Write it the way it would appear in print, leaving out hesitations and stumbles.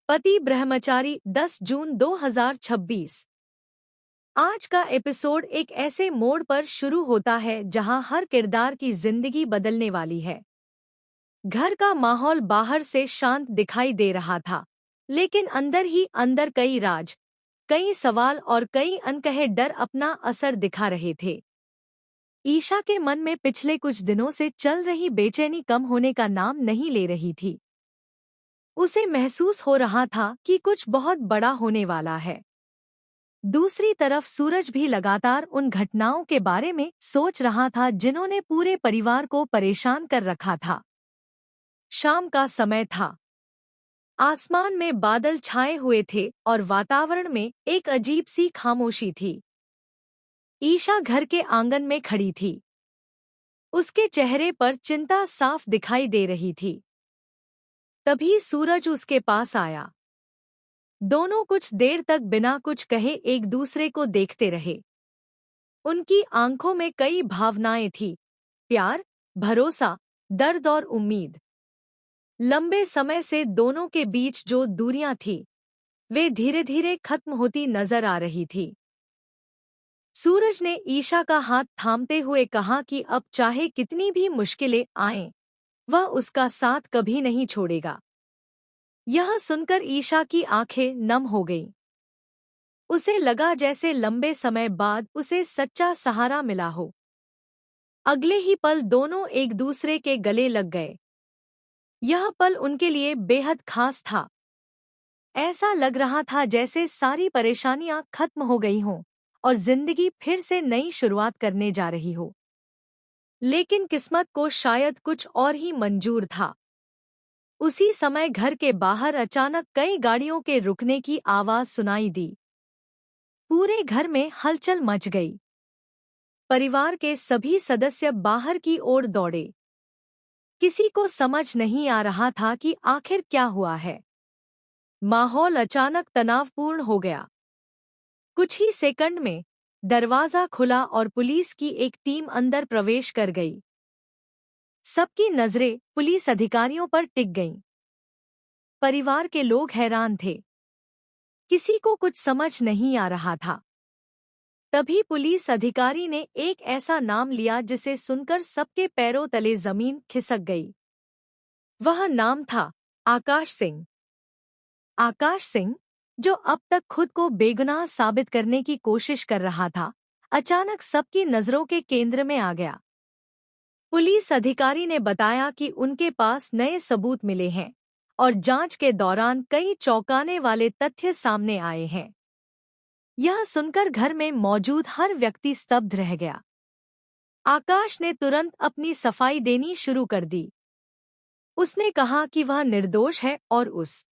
पति ब्रह्मचारी 10 जून 2026। आज का एपिसोड एक ऐसे मोड़ पर शुरू होता है जहां हर किरदार की जिंदगी बदलने वाली है। घर का माहौल बाहर से शांत दिखाई दे रहा था, लेकिन अंदर ही अंदर कई राज, कई सवाल और कई अनकहे डर अपना असर दिखा रहे थे। ईशा के मन में पिछले कुछ दिनों से चल रही बेचैनी कम होने का नाम नहीं ले रही थी। उसे महसूस हो रहा था कि कुछ बहुत बड़ा होने वाला है। दूसरी तरफ सूरज भी लगातार उन घटनाओं के बारे में सोच रहा था जिन्होंने पूरे परिवार को परेशान कर रखा था। शाम का समय था। आसमान में बादल छाए हुए थे और वातावरण में एक अजीब सी खामोशी थी। ईशा घर के आंगन में खड़ी थी। उसके चेहरे पर चिंता साफ दिखाई दे रही थी। तभी सूरज उसके पास आया। दोनों कुछ देर तक बिना कुछ कहे एक दूसरे को देखते रहे। उनकी आंखों में कई भावनाएं थी, प्यार, भरोसा, दर्द और उम्मीद। लंबे समय से दोनों के बीच जो दूरियां थी, वे धीरे धीरे खत्म होती नजर आ रही थी। सूरज ने ईशा का हाथ थामते हुए कहा कि अब चाहे कितनी भी मुश्किलें आएं, वह उसका साथ कभी नहीं छोड़ेगा। यह सुनकर ईशा की आंखें नम हो गईं। उसे लगा जैसे लंबे समय बाद उसे सच्चा सहारा मिला हो। अगले ही पल दोनों एक दूसरे के गले लग गए। यह पल उनके लिए बेहद खास था। ऐसा लग रहा था जैसे सारी परेशानियां खत्म हो गई हों और जिंदगी फिर से नई शुरुआत करने जा रही हो। लेकिन किस्मत को शायद कुछ और ही मंजूर था। उसी समय घर के बाहर अचानक कई गाड़ियों के रुकने की आवाज सुनाई दी। पूरे घर में हलचल मच गई। परिवार के सभी सदस्य बाहर की ओर दौड़े। किसी को समझ नहीं आ रहा था कि आखिर क्या हुआ है। माहौल अचानक तनावपूर्ण हो गया। कुछ ही सेकंड में दरवाजा खुला और पुलिस की एक टीम अंदर प्रवेश कर गई। सबकी नजरें पुलिस अधिकारियों पर टिक गईं। परिवार के लोग हैरान थे। किसी को कुछ समझ नहीं आ रहा था। तभी पुलिस अधिकारी ने एक ऐसा नाम लिया जिसे सुनकर सबके पैरों तले जमीन खिसक गई। वह नाम था आकाश सिंह। आकाश सिंह, जो अब तक खुद को बेगुनाह साबित करने की कोशिश कर रहा था, अचानक सबकी नजरों के केंद्र में आ गया। पुलिस अधिकारी ने बताया कि उनके पास नए सबूत मिले हैं और जांच के दौरान कई चौंकाने वाले तथ्य सामने आए हैं। यह सुनकर घर में मौजूद हर व्यक्ति स्तब्ध रह गया। आकाश ने तुरंत अपनी सफाई देनी शुरू कर दी। उसने कहा कि वह निर्दोष है और उस